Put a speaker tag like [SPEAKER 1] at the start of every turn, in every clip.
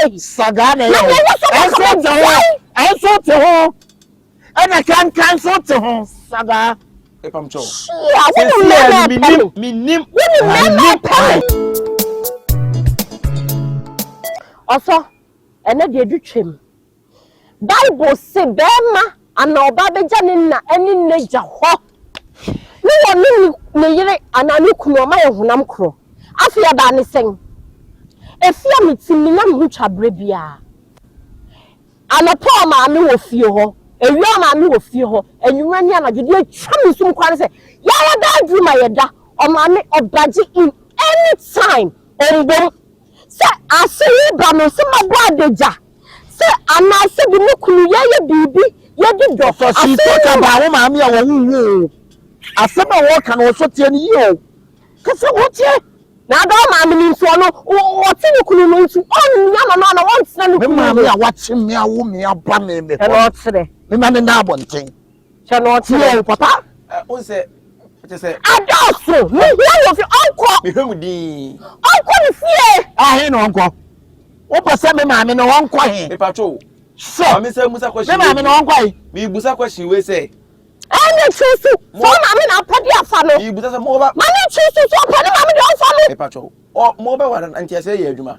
[SPEAKER 1] way.
[SPEAKER 2] Sagane. I saw to her. And I can't sort to her. Saga.
[SPEAKER 3] If I'm sure.
[SPEAKER 1] Also, and I did trim. Bible say, Bema, and no Babajanina, any nature. No one knew me, and I look no my own crow. I fear about anything. If you meet me, I'm which a bribia. And a poor man will fear. A young man will fear her, and you run yana, you chum some quality. Yaya that drew my yada, or mammy or budget in any time. And then, say, I say, Bano, some of my deja. Say, and I said, you look, ya baby, ya did go for she talk about mammy or I said, my work and also tell you. Cause I want you. Now, don't mammy, so no, what's in the cool to on once, and mammy, I watch him, me, I won't me, I'll bum me, and what's today. Me man na one thing. Shall not see papa.
[SPEAKER 3] Who say? Say.
[SPEAKER 1] I don't so. Me one of your uncle.
[SPEAKER 3] Me who di?
[SPEAKER 1] Uncle fear.
[SPEAKER 2] Ah, he no uncle. What person me man no uncle he?
[SPEAKER 3] Me patrol.
[SPEAKER 2] So,
[SPEAKER 3] me say musa question.
[SPEAKER 2] Me man no uncle.
[SPEAKER 3] Me busa question we say.
[SPEAKER 1] And choose to. So mama na padi afa no.
[SPEAKER 3] Me busa say mo ba.
[SPEAKER 1] Mama choose to so padi mama don fa no.
[SPEAKER 3] Me patrol. O mo ba waran anti say ye adwuma.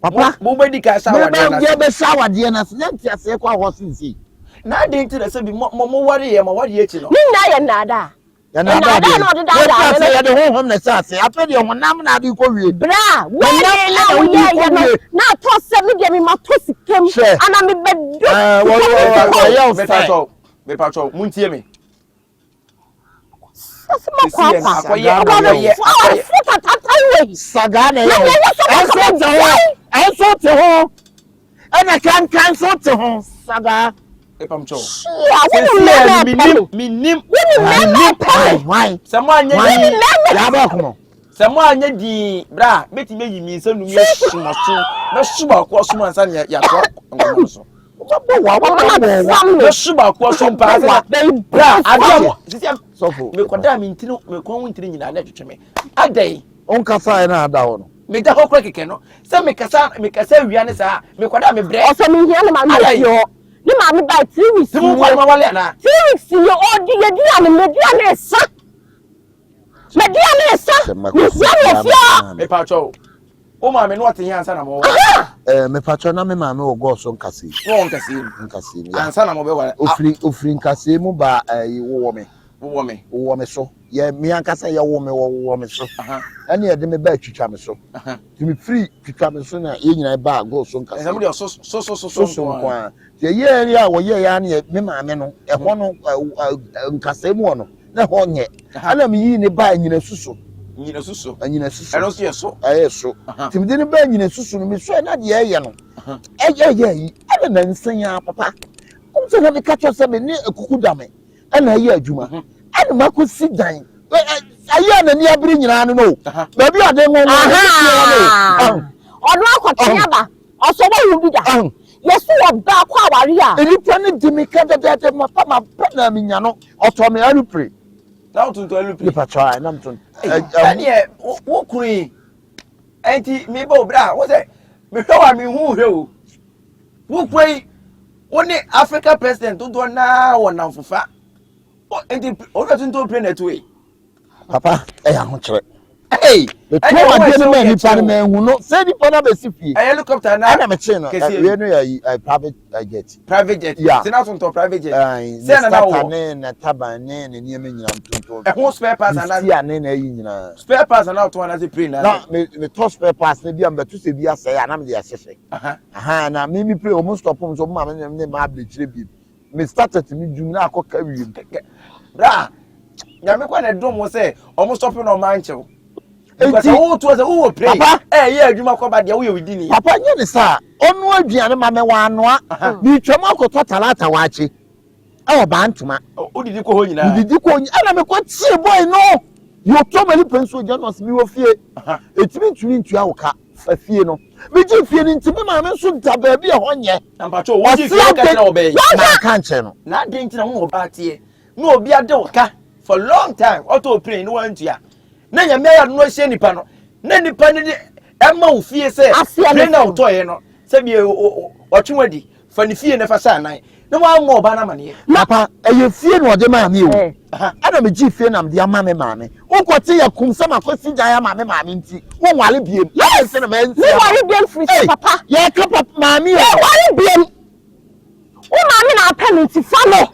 [SPEAKER 2] Papa,
[SPEAKER 3] mo be di ka shower dey na.
[SPEAKER 2] Me be shower dey na. Nti ase kwa hosinsi.
[SPEAKER 3] Na dey nti say bi mo wari ye ma wari echi no.
[SPEAKER 1] Ni na ye nada.
[SPEAKER 2] Ya nada no de da. Say ya de honhom na say ape de honam na de ko wie. Bra,
[SPEAKER 1] we na we ye no. Na to se me de me ma to sikem. Ana me bedu.
[SPEAKER 3] Me patrol, muntie me.
[SPEAKER 2] Sagane. I saw to her. And I can't cancel to her. Saga.
[SPEAKER 3] If I'm sure.
[SPEAKER 2] Why?
[SPEAKER 3] Someone di bra, beti me mi so nu me shumasu. Na shuba kwa suma nsa ne ya to. So. Na shuba kwa suma pa. Bra, adom.
[SPEAKER 2] Sofo.
[SPEAKER 3] Me koda mi ntino, me kon wintiri nyina na twetwe me. Adai.
[SPEAKER 2] Onka fa na ada wo no.
[SPEAKER 3] Me da hokra keke no. Se me kasa wia ne sa, me koda me bre.
[SPEAKER 1] Oso me hia na ma me yo. Ni ma me ba 3 weeks.
[SPEAKER 3] Ti mu kwa ma wale na.
[SPEAKER 1] 3 weeks yo odi ye di na me di na esa. Me di na esa. Me sia fia.
[SPEAKER 3] Me pacho. O ma me no ate hia ansa na mo.
[SPEAKER 2] Me pacho na me ma me wo go so nkase.
[SPEAKER 3] No nkase. Ansa na mo be wale.
[SPEAKER 2] Ofri nkase mu ba wo me so. Ye me ankasa ye wo me so. Ane ye de me ba twitwa me so. Ti me free twitwa me so na ye nyina ba go so nkase.
[SPEAKER 3] Esa mo de so
[SPEAKER 2] kwa. Ye ya wo ye ya na me ma me no e ho no nkase mu no na ho nye. Ana me yi ne ba nyina susu.
[SPEAKER 3] Nyina susu.
[SPEAKER 2] Eno so ye so. So. Ti me de ne ba nyina susu no me so na de ye no. Ye ana na nsan ya papa. Kom se na me ka cho se me ne ekuku da me. Ana ye adwuma. Ana makosi dan. Aye na ni abiri nyina no. Ba bi ade ngo ngo.
[SPEAKER 1] Ono akwatanya ba. Oso wo bi da. Yesu oba kwa awari a.
[SPEAKER 2] Enipa ne dimika da mapa ma na me nya no. Oto me alupre.
[SPEAKER 3] Na otunto alupre.
[SPEAKER 2] Nipa try na mton.
[SPEAKER 3] Ani e wo kuri. Enti me ba obra, wo se me hwa me hu hwe o. Wo kuri woni Africa president do na wona mfufa. Enti o ga tunto pre net we.
[SPEAKER 2] Papa, ya ho kire.
[SPEAKER 3] Hey,
[SPEAKER 2] the two of them men nipa me hu no. Say nipa na be sifie.
[SPEAKER 3] Helicopter na.
[SPEAKER 2] Ana me che no. We no ya private jet.
[SPEAKER 3] Private jet. Sina tunto private jet.
[SPEAKER 2] Say na wo. Na taban ne niam nyina tunto.
[SPEAKER 3] E ho spare parts na.
[SPEAKER 2] Si ane na yi nyina.
[SPEAKER 3] Spare parts na to na se pre na.
[SPEAKER 2] Na me to spare parts na bi am betu se bi ase ya na me de asese. Na me pre almost stop am so ma me ma abletire bi. Me started me dwum na akoka wi.
[SPEAKER 3] Bra. Ya me kwa na dom wo say almost stop no man chew. Because who to say who pray. Ye adwuma kwa ba de wo ye within.
[SPEAKER 2] Papa nye ne sa onu aduane ma me wa anoa. Bi twam akoto talata waachi. E ba ntuma.
[SPEAKER 3] Odidi ko ho nyina.
[SPEAKER 2] Odidi ko nyina. Ana me kwa tie boy no. You to many penso janos mi wo fie. Etimi ntumi ntua wo ka fa fie no. Me ji fie ni ntimi ma me so da ba bi e ho nye.
[SPEAKER 3] Ampacho wo ji fie ka na obey.
[SPEAKER 2] Na ka nche no.
[SPEAKER 3] Na de ntina wo ba tie. No obi ade wo ka for long time. Auto pray no wan tua. Na nya me ya no hye nipa no. Na nipa ne Emma wo fie say be na otoye no say be otwewadi fa ne fie ne fa sa nan na wa ngo ba na mane
[SPEAKER 2] papa eye fie no de ma me o ana me gi fie na me ama me maame wo kwoti ya kum sama kwesi dan ya maame nti wo nwale biem ya se na me nti
[SPEAKER 1] wo wale biem free papa
[SPEAKER 2] ya ka papa maame o
[SPEAKER 1] wale biem wo maame na apem nti fa no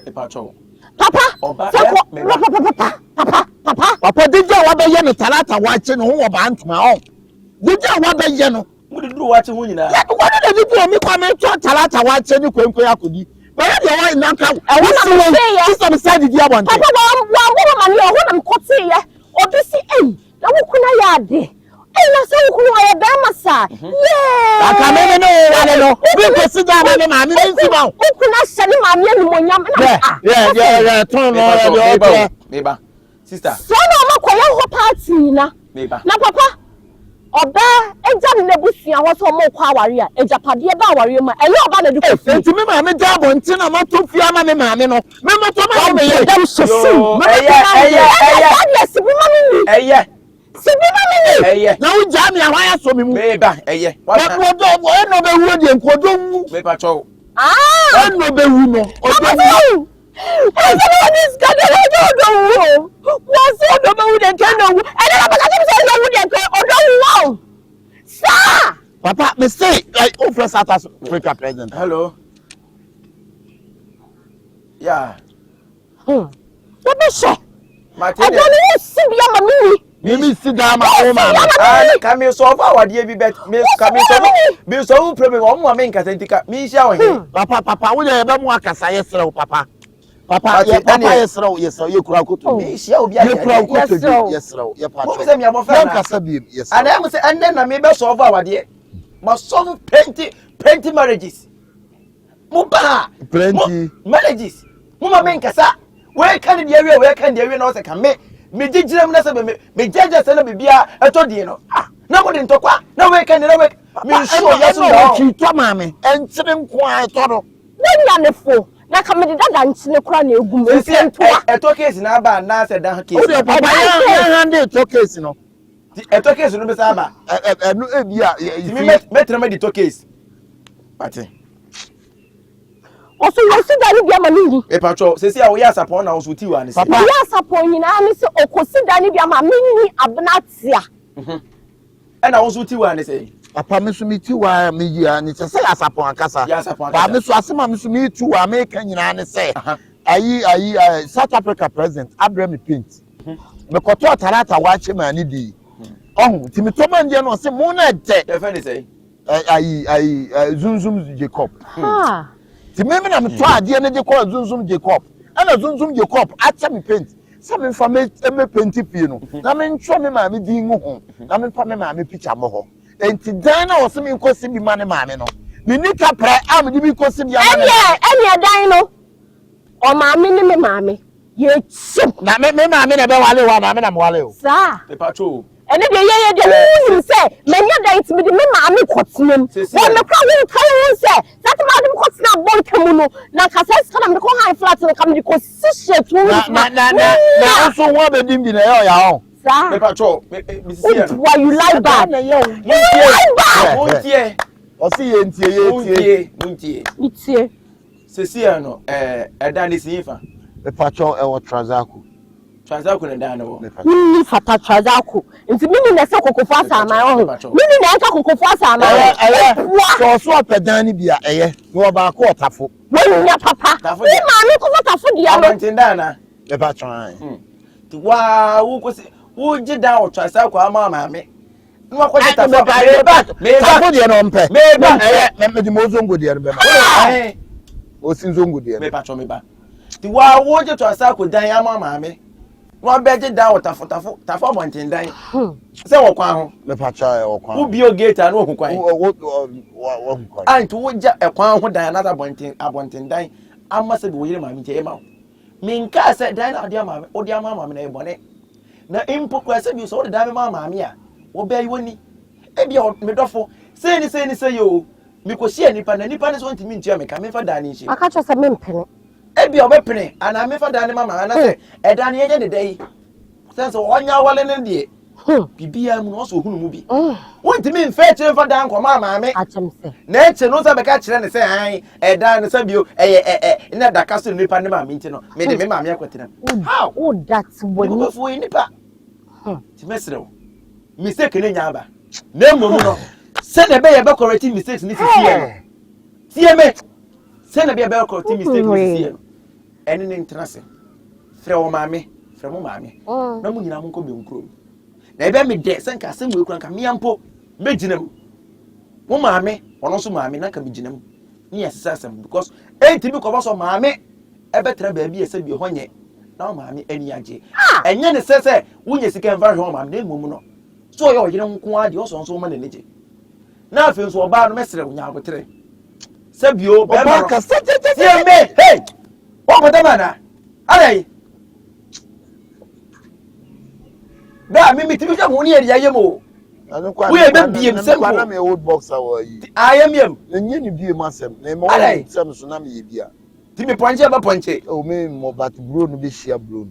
[SPEAKER 1] papa
[SPEAKER 2] papa dija wa be ye no talata wa che no wo ba ntoma o dija wa be ye no
[SPEAKER 3] mu de duru wa che ho nyina
[SPEAKER 2] ya wo de dija mi kwa me to talata wa che ni kwenkwe akodi bẹ́ẹ̀ ni ọwọ́ iná ká ẹ̀wọ́n náà mo ṣe yẹ sísọ mi sáà dìdí àbọ̀ ntẹ̀.
[SPEAKER 1] papa wa wọ́n ma ní ọ̀hún náà kò tí yẹ ọdún sí ẹ̀yìn na wọ́n kún náà yẹ adé ẹ̀yìn náà sẹ́wọ́n kún ọ̀yẹ́ bẹ́ẹ̀ ma sá.
[SPEAKER 2] àkàmẹ́ ní ìwàlẹ̀ lọ bí kò sí dáa mi màmí ní nsúmọ̀.
[SPEAKER 1] ó kún náà ṣe ní màmí ẹni mo yàn mí.
[SPEAKER 2] yẹ tún lọ ẹ ọjọ́.
[SPEAKER 3] Meba sister.
[SPEAKER 1] sọ́nà ọmọ kọ̀ yẹ hó pààtì na. na papa ọba ẹja ni nebusia wọ́n sọ ọmọ ọkọ àwárí à ẹja pàdé ẹ bá àwárí ẹ ma ẹyẹ ọba na dúkọ̀ fún.
[SPEAKER 2] ètò mi màmí jẹ́ àbọ̀ ntí náà má tó fi ama mi màmí nọ mi má tó má mi yẹ.
[SPEAKER 1] ẹ̀dá sọ̀sùn. ẹ̀yẹ síbi mami ni.
[SPEAKER 3] ẹ̀yẹ.
[SPEAKER 1] síbi mami ni.
[SPEAKER 3] ẹ̀yẹ.
[SPEAKER 2] na wọ́n jẹ́ àmì àwọn ayé sọ mi mu.
[SPEAKER 3] Meba ẹ̀yẹ.
[SPEAKER 2] ọdọ ẹnu ọbẹ̀ wúwo di nkọdọ wú.
[SPEAKER 3] Meba chọ.
[SPEAKER 2] ẹnu ọbẹ̀ wú nọ ọdọ wú.
[SPEAKER 1] ẹsẹ̀ wọn ní sikadé ọdọ wú o wọ́n sọ ọdọ bẹ̀ wú dẹ̀ kẹ́ ọdọ wú ẹ̀dá bàbá kàtí mi sọ ọdọ wú dẹ̀ kẹ́ ọdọ wú wọ́n. Sir!
[SPEAKER 2] Papa, me say, like, oh, first South Africa president.
[SPEAKER 3] Hello. Yeah.
[SPEAKER 1] What be say?
[SPEAKER 3] I
[SPEAKER 1] don't need to see your mommy.
[SPEAKER 2] Mimi sit down, my own man.
[SPEAKER 3] Come here, so far, what do you bet? Miss, come here, be so problem. One make us think me showing.
[SPEAKER 2] Papa, we have more Casaya, Papa. Papa, yes, you crowd to me. She'll be a crowd to yes, your papa. Yes,
[SPEAKER 3] and I must say, and then I may be so far, dear. Must some plenty marriages. Mupa,
[SPEAKER 2] plenty
[SPEAKER 3] marriages. Muma make us up. Where can the area, where can the area not come? Me did them, me judges and be a todino. Nobody in Tokwa, no way can you work. Me sure, yes, no,
[SPEAKER 2] mammy, and sitting quiet.
[SPEAKER 1] Then you're the fool. Na kamedi dada nchine kura na egum
[SPEAKER 3] ntwa eto case na aba na se dan case
[SPEAKER 2] o de papa ya hande eto case no
[SPEAKER 3] eto case no be sa aba
[SPEAKER 2] no ebia
[SPEAKER 3] mi metre me di to case pati
[SPEAKER 1] oso yesu dani bia mami
[SPEAKER 3] e patro se si a wo ya sapon na oso ti wa ni se
[SPEAKER 1] papa ya sapon nyina ni se okosi dani bia ma menni abnatia
[SPEAKER 3] e na oso ti wa ni se
[SPEAKER 2] papa me so meti wa me yia ni se asapon akasa ba me so asema me so meti wa me kan nyina ni se ayi South Africa president Abraham Paint me koto tarata wa che ma ni di ohun ti me to ma ndie no se mu na de
[SPEAKER 3] e fe ni se
[SPEAKER 2] ayi Zunzum Jacob ti me na me to ade ne de ko Zunzum Jacob ana Zunzum Jacob acha me paint se me fa me paint pie no na me ntwo me ma me di ngu ho na me fa me ma me picture mo ho enti dan na wose me nkosi bi ma ne maame no me nika pra am di bi kosi bi ama
[SPEAKER 1] ene dan no o maame ne me maame ye chim
[SPEAKER 2] na me maame na be wale wa maame na me wale o
[SPEAKER 1] sa
[SPEAKER 3] e patro
[SPEAKER 1] ene de ye de wonu se me nya dan ti me de me maame kotenem wo me kwa wo kan wo se that maame kotena bon kamu no na kasa ska na me ko high flat na kam di ko sishe tu
[SPEAKER 2] na so wo be dim bi na ya o
[SPEAKER 3] me patro me see
[SPEAKER 1] why you like that you like that
[SPEAKER 3] montie
[SPEAKER 2] o si ye ntie
[SPEAKER 1] ntie
[SPEAKER 3] se si no dan ni sifa
[SPEAKER 2] me patro e wo Transaco
[SPEAKER 3] na dan no
[SPEAKER 1] ni fata Transaco nti mini na se kokofo asama ho mini na enka kokofo asama
[SPEAKER 2] so so apedan ni bia eye no ba ko otafo
[SPEAKER 1] wonu nya papa ni ma mi ko otafo dia no
[SPEAKER 3] ntinda na
[SPEAKER 2] me patro
[SPEAKER 3] ti wa wo ko wo jida o Transaco ama maame no ko jita fo
[SPEAKER 2] me de no mpe me di mozongo de be ma o sinzongo de
[SPEAKER 3] me patro me ba ti wa wo je Transaco dan ama maame no be jida o tafo mo ntindan se wo kwan ho
[SPEAKER 2] me patro e wo kwan
[SPEAKER 3] wo bio gate na wo kwan
[SPEAKER 2] wo kwan
[SPEAKER 3] anti wo ja e kwan ho dan na abontindan ama se be wo yire maame je e ma minka se dan na odi ama maame na e bone na impo kwa se bi so de dame maame a wo be yiwoni e bia me dofo se ni yo mi ko hie nipa na nipa ne so ntimi ntua me ka me fa dane hie
[SPEAKER 1] aka cho se me mpene
[SPEAKER 3] e bia obepene ana me fa dane mama na se e dane ye de dai se so onya wale ne die bibia mu no so hunu mu bi wontimi mfa kire fa dan ko ma me
[SPEAKER 1] acham se
[SPEAKER 3] na eche no sa beka kire ne se han dan ne sa bio na da kaso nipa ne ma me nti no me de me ma me akwetena how
[SPEAKER 1] oh that's when
[SPEAKER 3] you fo nipa ti mesrew mistake ne nya ba na mmom no se na be ye be correct mistakes ni sisi tie me se na be ye be correct mistake ni sisi ene ne ntrase frɛ wo maame frɛ mo maame na mo nyina mo nko be nkuro na ebe me de se nka asem we kura nka me ampo me ginam mo maame ono so maame na ka me ginam ni yesesa asem because enti bi ko bo so maame ebe tra ba bi ese bi ho nye na maame ani age enye ne se wunye sika mfa hwe maame na mmom no so yo yire nko ade o so ma na neje na afi nso oba no mesere nya abotre se bio be ma
[SPEAKER 2] ka se
[SPEAKER 3] me hey o ko da mana alai da mi ti bi ja ho ni eri ayemo we be biem simple
[SPEAKER 2] na me old boxer wa yi
[SPEAKER 3] ayem
[SPEAKER 2] enye ni biem asem na me
[SPEAKER 3] Alright.
[SPEAKER 2] sem so na me ye bia
[SPEAKER 3] ti me ponche ba ponche
[SPEAKER 2] o me mo bat bro no be share bro